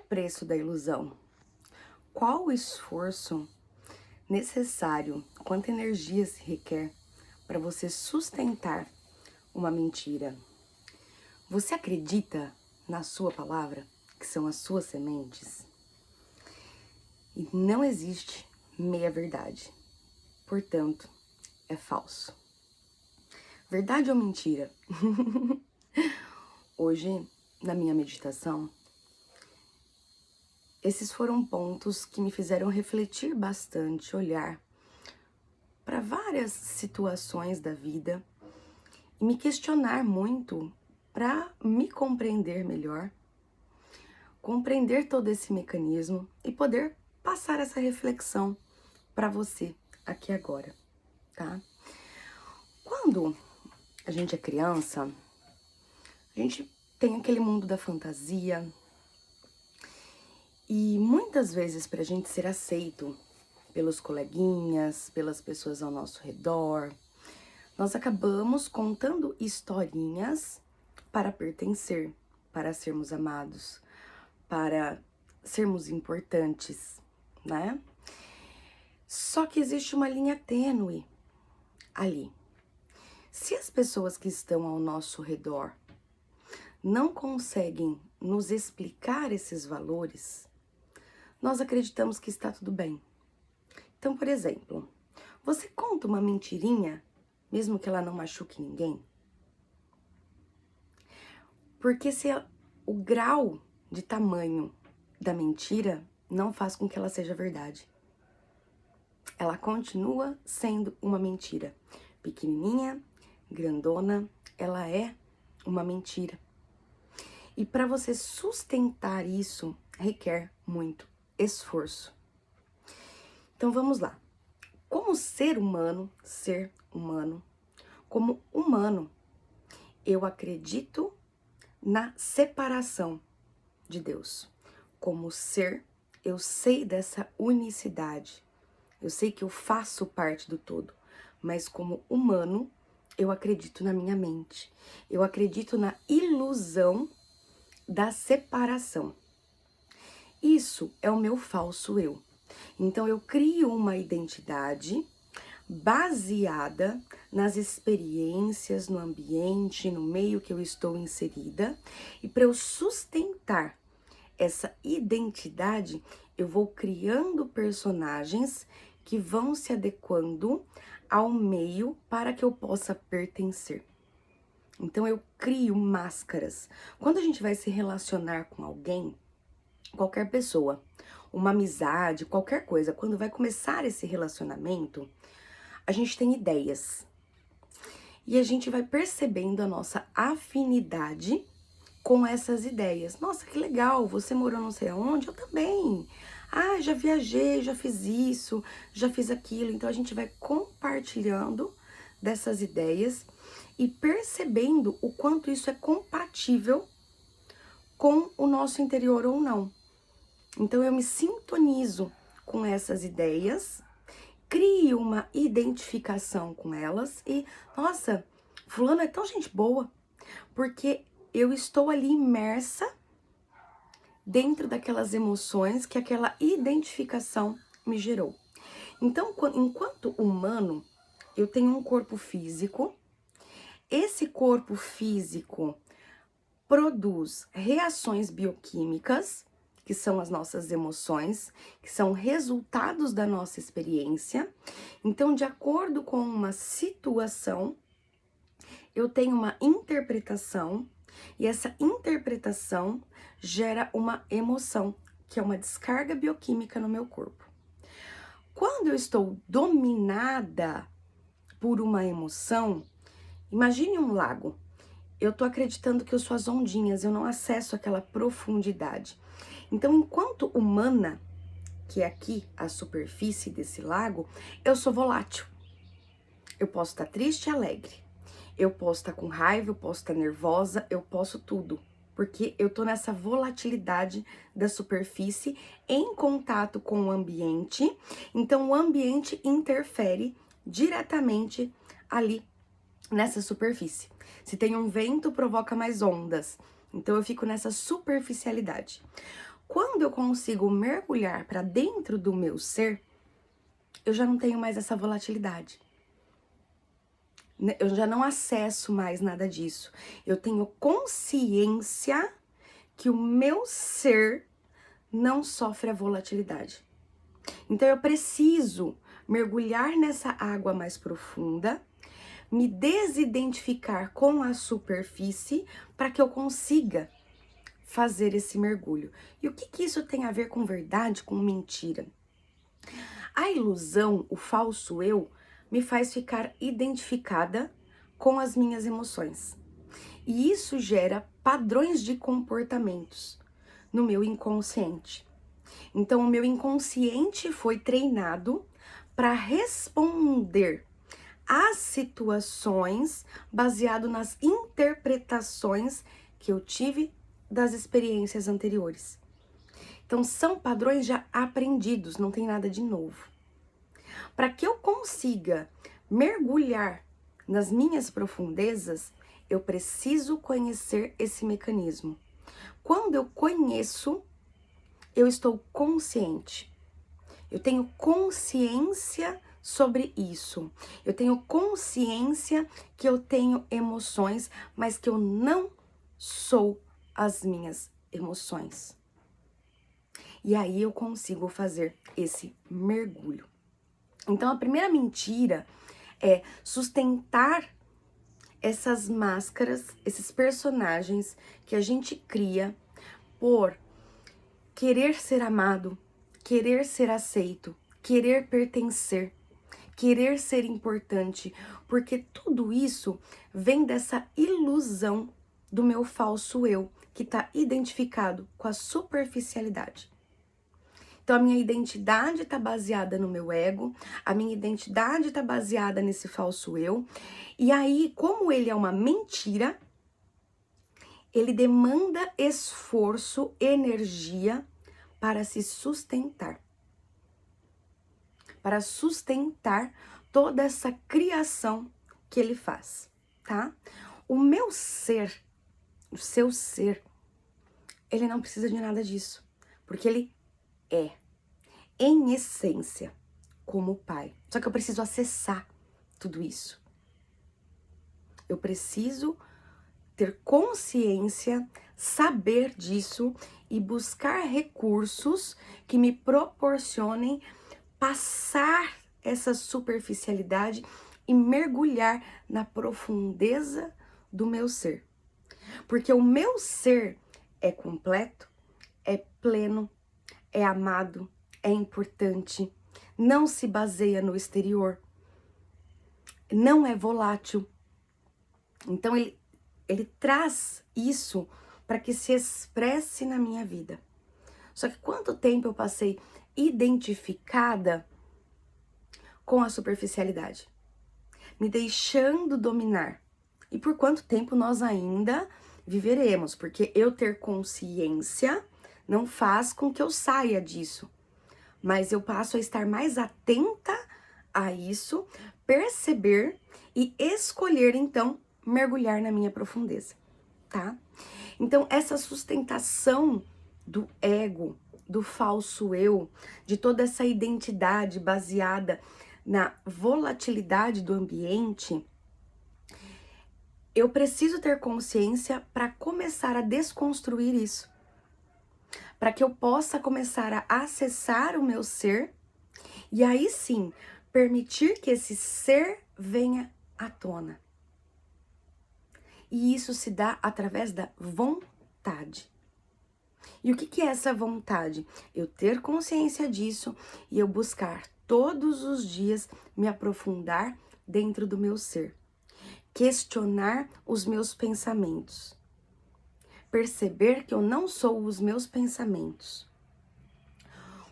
preço da ilusão? Qual o esforço necessário, quanta energia se requer para você sustentar uma mentira? Você acredita na sua palavra, que são as suas sementes? E não existe meia-verdade, portanto, é falso. Verdade ou mentira? Hoje, na minha meditação, esses foram pontos que me fizeram refletir bastante, olhar para várias situações da vida e me questionar muito para me compreender melhor, compreender todo esse mecanismo e poder passar essa reflexão para você aqui agora, tá? Quando a gente é criança, a gente tem aquele mundo da fantasia e muitas vezes para a gente ser aceito pelos coleguinhas, pelas pessoas ao nosso redor, nós acabamos contando historinhas para pertencer, para sermos amados, para sermos importantes, né? Só que existe uma linha tênue ali. Se as pessoas que estão ao nosso redor não conseguem nos explicar esses valores, nós acreditamos que está tudo bem. Então, por exemplo, você conta uma mentirinha, mesmo que ela não machuque ninguém? Porque se o grau de tamanho da mentira não faz com que ela seja verdade. Ela continua sendo uma mentira. Pequenininha, grandona, ela é uma mentira. E para você sustentar isso, requer muito esforço. Então vamos lá. Como ser humano, como humano, eu acredito na separação de Deus. Como ser, eu sei dessa unicidade. Eu sei que eu faço parte do todo, mas como humano, eu acredito na minha mente. Eu acredito na ilusão da separação. Isso é o meu falso eu. Então eu crio uma identidade baseada nas experiências, no ambiente, no meio que eu estou inserida, e para eu sustentar essa identidade, eu vou criando personagens que vão se adequando ao meio para que eu possa pertencer. Então eu crio máscaras. Quando a gente vai se relacionar com alguém, qualquer pessoa, uma amizade, qualquer coisa, quando vai começar esse relacionamento, a gente tem ideias. E a gente vai percebendo a nossa afinidade com essas ideias. Nossa, que legal, você morou não sei aonde? Eu também. Ah, já viajei, já fiz isso, já fiz aquilo. Então a gente vai compartilhando dessas ideias e percebendo o quanto isso é compatível com o nosso interior ou não. Então eu me sintonizo com essas ideias, crio uma identificação com elas e, nossa, fulano é tão gente boa, porque eu estou ali imersa dentro daquelas emoções que aquela identificação me gerou. Então, enquanto humano, eu tenho um corpo físico. Esse corpo físico produz reações bioquímicas, que são as nossas emoções, que são resultados da nossa experiência. Então, de acordo com uma situação, eu tenho uma interpretação, e essa interpretação gera uma emoção, que é uma descarga bioquímica no meu corpo. Quando eu estou dominada por uma emoção, imagine um lago. Eu tô acreditando que eu sou as ondinhas, eu não acesso aquela profundidade. Então, enquanto humana, que é aqui a superfície desse lago, eu sou volátil. Eu posso estar triste e alegre. Eu posso estar com raiva, eu posso estar nervosa, eu posso tudo. Porque eu tô nessa volatilidade da superfície em contato com o ambiente. Então, o ambiente interfere diretamente ali nessa superfície. Se tem um vento, provoca mais ondas. Então, eu fico nessa superficialidade. Quando eu consigo mergulhar para dentro do meu ser, eu já não tenho mais essa volatilidade. Eu já não acesso mais nada disso. Eu tenho consciência que o meu ser não sofre a volatilidade. Então eu preciso mergulhar nessa água mais profunda, me desidentificar com a superfície para que eu consiga fazer esse mergulho. E o que isso tem a ver com verdade, com mentira? A ilusão, o falso eu, me faz ficar identificada com as minhas emoções. E isso gera padrões de comportamentos no meu inconsciente. Então, o meu inconsciente foi treinado para responder às situações baseado nas interpretações que eu tive das experiências anteriores. Então, são padrões já aprendidos, não tem nada de novo. Para que eu consiga mergulhar nas minhas profundezas, eu preciso conhecer esse mecanismo. Quando eu conheço, eu estou consciente. Eu tenho consciência sobre isso. Eu tenho consciência que eu tenho emoções, mas que eu não sou as minhas emoções. E aí eu consigo fazer esse mergulho. Então a primeira mentira é sustentar essas máscaras, esses personagens que a gente cria por querer ser amado, querer ser aceito, querer pertencer, querer ser importante, porque tudo isso vem dessa ilusão do meu falso eu, que está identificado com a superficialidade. Então, a minha identidade está baseada no meu ego, a minha identidade está baseada nesse falso eu, e aí, como ele é uma mentira, ele demanda esforço, energia para se sustentar. Para sustentar toda essa criação que ele faz, tá? O meu ser, o seu ser, ele não precisa de nada disso, porque ele é, em essência, como o Pai. Só que eu preciso acessar tudo isso. Eu preciso ter consciência, saber disso e buscar recursos que me proporcionem passar essa superficialidade e mergulhar na profundeza do meu ser. Porque o meu ser é completo, é pleno, é amado, é importante, não se baseia no exterior, não é volátil. Então ele traz isso para que se expresse na minha vida. Só que quanto tempo eu passei identificada com a superficialidade, me deixando dominar? E por quanto tempo nós ainda viveremos? Porque eu ter consciência não faz com que eu saia disso, mas eu passo a estar mais atenta a isso, perceber e escolher então mergulhar na minha profundeza, tá? Então essa sustentação do ego, do falso eu, de toda essa identidade baseada na volatilidade do ambiente, eu preciso ter consciência para começar a desconstruir isso. Para que eu possa começar a acessar o meu ser e aí sim permitir que esse ser venha à tona. E isso se dá através da vontade. E o que é essa vontade? Eu ter consciência disso e eu buscar todos os dias me aprofundar dentro do meu ser. Questionar os meus pensamentos. Perceber que eu não sou os meus pensamentos.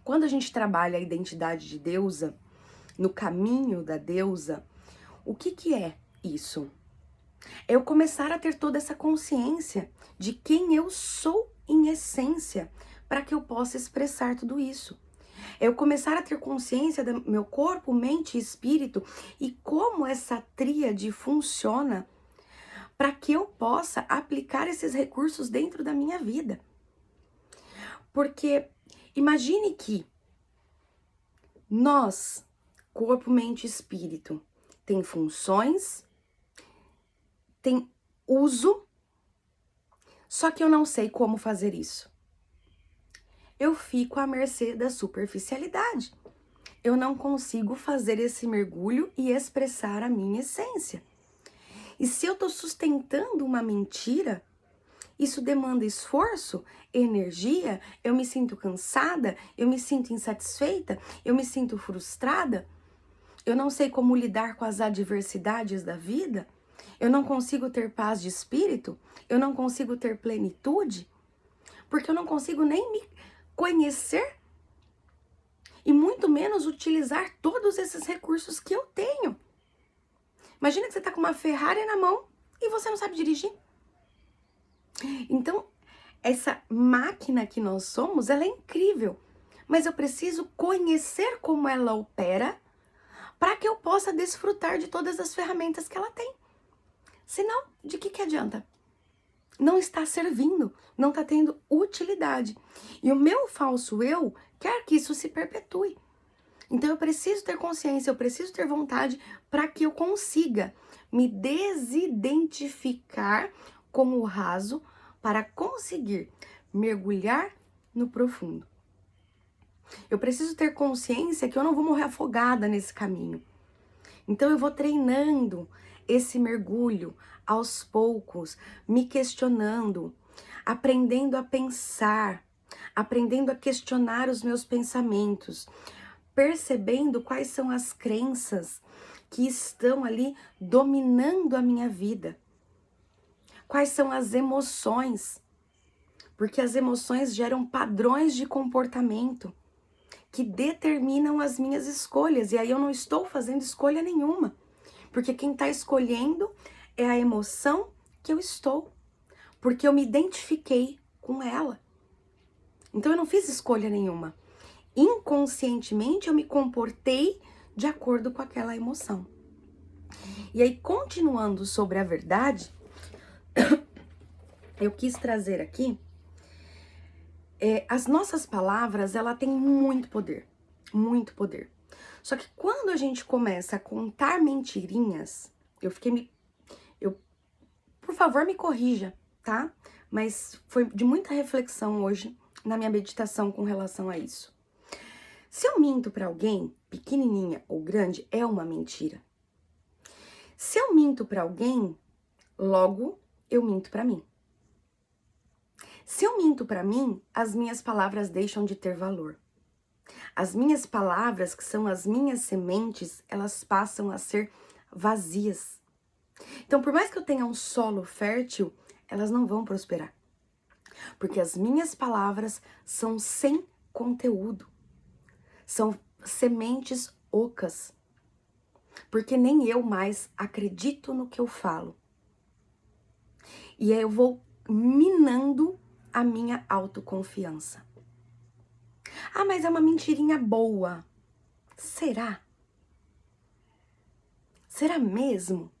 Quando a gente trabalha a identidade de deusa, no caminho da deusa, o que é isso? É eu começar a ter toda essa consciência de quem eu sou em essência, para que eu possa expressar tudo isso. É eu começar a ter consciência do meu corpo, mente e espírito e como essa tríade funciona para que eu possa aplicar esses recursos dentro da minha vida. Porque imagine que nós, corpo, mente e espírito, tem funções, tem uso, só que eu não sei como fazer isso. Eu fico à mercê da superficialidade. Eu não consigo fazer esse mergulho e expressar a minha essência. E se eu estou sustentando uma mentira, isso demanda esforço, energia, eu me sinto cansada, eu me sinto insatisfeita, eu me sinto frustrada, eu não sei como lidar com as adversidades da vida, eu não consigo ter paz de espírito, eu não consigo ter plenitude, porque eu não consigo nem me conhecer e muito menos utilizar todos esses recursos que eu tenho. Imagina que você está com uma Ferrari na mão e você não sabe dirigir. Então, essa máquina que nós somos, ela é incrível, mas eu preciso conhecer como ela opera para que eu possa desfrutar de todas as ferramentas que ela tem. Senão, de que adianta? Não está servindo, não está tendo utilidade. E o meu falso eu quer que isso se perpetue. Então eu preciso ter consciência, eu preciso ter vontade para que eu consiga me desidentificar como o raso para conseguir mergulhar no profundo. Eu preciso ter consciência que eu não vou morrer afogada nesse caminho. Então eu vou treinando esse mergulho aos poucos, me questionando, aprendendo a pensar, aprendendo a questionar os meus pensamentos, percebendo quais são as crenças que estão ali dominando a minha vida. Quais são as emoções? Porque as emoções geram padrões de comportamento que determinam as minhas escolhas. E aí eu não estou fazendo escolha nenhuma. Porque quem está escolhendo é a emoção que eu estou. Porque eu me identifiquei com ela. Então eu não fiz escolha nenhuma. Inconscientemente eu me comportei de acordo com aquela emoção. E aí, continuando sobre a verdade, eu quis trazer aqui, as nossas palavras, ela tem muito poder, muito poder. Só que quando a gente começa a contar mentirinhas, por favor, me corrija, tá? Mas foi de muita reflexão hoje na minha meditação com relação a isso. Se eu minto para alguém, pequenininha ou grande, é uma mentira. Se eu minto para alguém, logo eu minto para mim. Se eu minto para mim, as minhas palavras deixam de ter valor. As minhas palavras, que são as minhas sementes, elas passam a ser vazias. Então, por mais que eu tenha um solo fértil, elas não vão prosperar. Porque as minhas palavras são sem conteúdo. São sementes ocas. Porque nem eu mais acredito no que eu falo. E aí eu vou minando a minha autoconfiança. Ah, mas é uma mentirinha boa. Será? Será mesmo?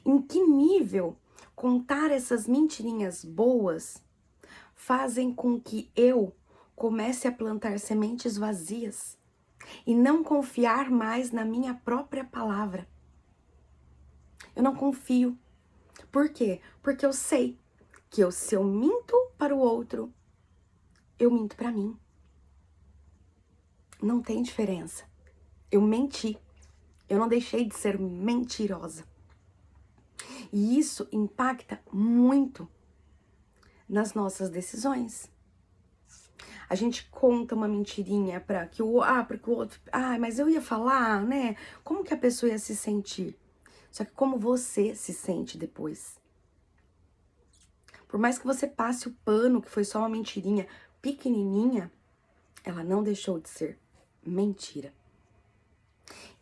Em que nível contar essas mentirinhas boas fazem com que eu comece a plantar sementes vazias e não confiar mais na minha própria palavra? Eu não confio. Por quê? Porque eu sei que se eu minto para o outro, eu minto para mim. Não tem diferença. Eu menti. Eu não deixei de ser mentirosa. E isso impacta muito nas nossas decisões. A gente conta uma mentirinha para que o outro, mas eu ia falar, né? Como que a pessoa ia se sentir? Só que como você se sente depois? Por mais que você passe o pano, que foi só uma mentirinha pequenininha, ela não deixou de ser mentira.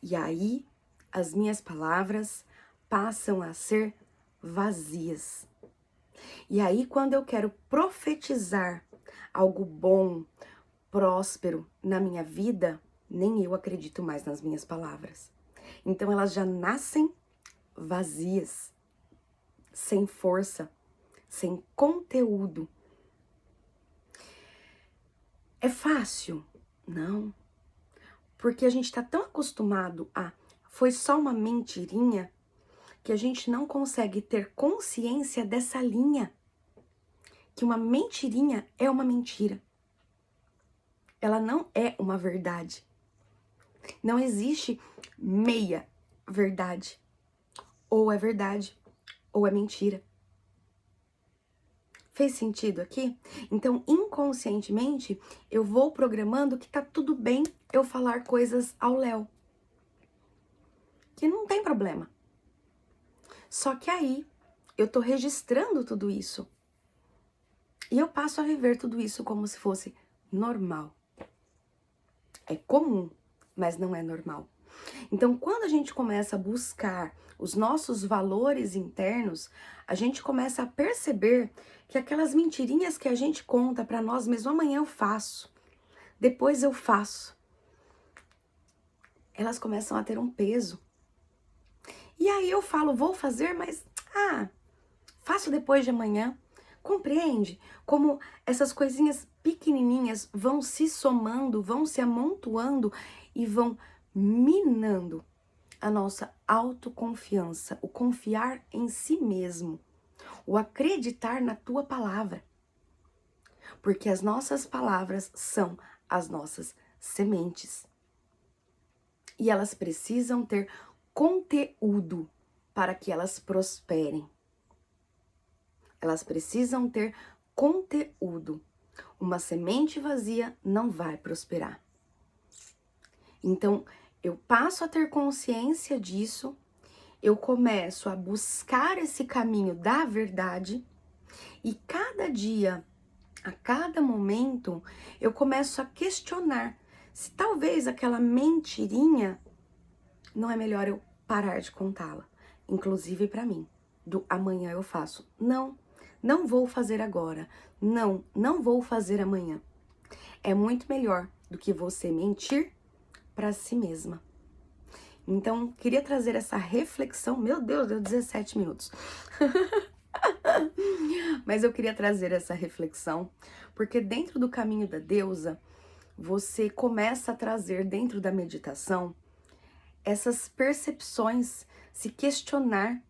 E aí, as minhas palavras passam a ser vazias. E aí, quando eu quero profetizar algo bom, próspero na minha vida, nem eu acredito mais nas minhas palavras. Então, elas já nascem vazias, sem força, sem conteúdo. É fácil? Não. Porque a gente tá tão acostumado a foi só uma mentirinha que a gente não consegue ter consciência dessa linha. Que uma mentirinha é uma mentira. Ela não é uma verdade. Não existe meia verdade. Ou é verdade, ou é mentira. Fez sentido aqui? Então, inconscientemente, eu vou programando que tá tudo bem eu falar coisas ao léu. Que não tem problema. Só que aí, eu tô registrando tudo isso. E eu passo a viver tudo isso como se fosse normal. É comum, mas não é normal. Então, quando a gente começa a buscar os nossos valores internos, a gente começa a perceber que aquelas mentirinhas que a gente conta para nós mesmos, amanhã eu faço, depois eu faço, elas começam a ter um peso. E aí eu falo, vou fazer, mas faço depois de amanhã. Compreende como essas coisinhas pequenininhas vão se somando, vão se amontoando e vão minando a nossa autoconfiança, o confiar em si mesmo, o acreditar na tua palavra. Porque as nossas palavras são as nossas sementes. E elas precisam ter conteúdo para que elas prosperem. Elas precisam ter conteúdo. Uma semente vazia não vai prosperar. Então, eu passo a ter consciência disso, eu começo a buscar esse caminho da verdade e cada dia, a cada momento, eu começo a questionar se talvez aquela mentirinha não é melhor eu parar de contá-la, inclusive para mim, do amanhã eu faço. Não vou fazer agora. Não vou fazer amanhã. É muito melhor do que você mentir para si mesma. Então, queria trazer essa reflexão. Meu Deus, deu 17 minutos. Mas eu queria trazer essa reflexão, porque dentro do caminho da deusa, você começa a trazer dentro da meditação essas percepções, se questionar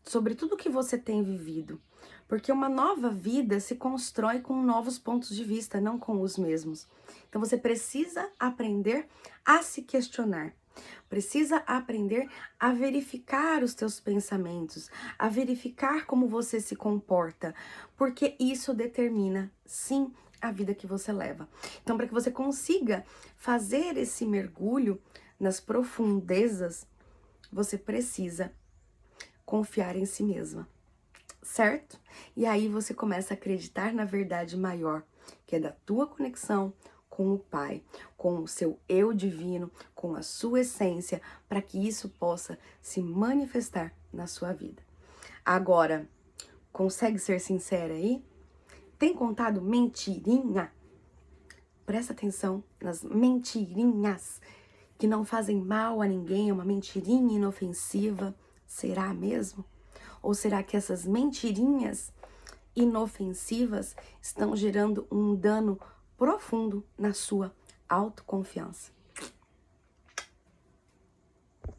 sobre tudo que você tem vivido. Porque uma nova vida se constrói com novos pontos de vista, não com os mesmos. Então você precisa aprender a se questionar. Precisa aprender a verificar os teus pensamentos, a verificar como você se comporta, porque isso determina, sim, a vida que você leva. Então, para que você consiga fazer esse mergulho nas profundezas, você precisa confiar em si mesma, certo? E aí você começa a acreditar na verdade maior, que é da tua conexão com o Pai, com o seu eu divino, com a sua essência, para que isso possa se manifestar na sua vida. Agora, consegue ser sincera aí? Tem contado mentirinha? Presta atenção nas mentirinhas que não fazem mal a ninguém, uma mentirinha inofensiva. Será mesmo? Ou será que essas mentirinhas inofensivas estão gerando um dano profundo na sua autoconfiança?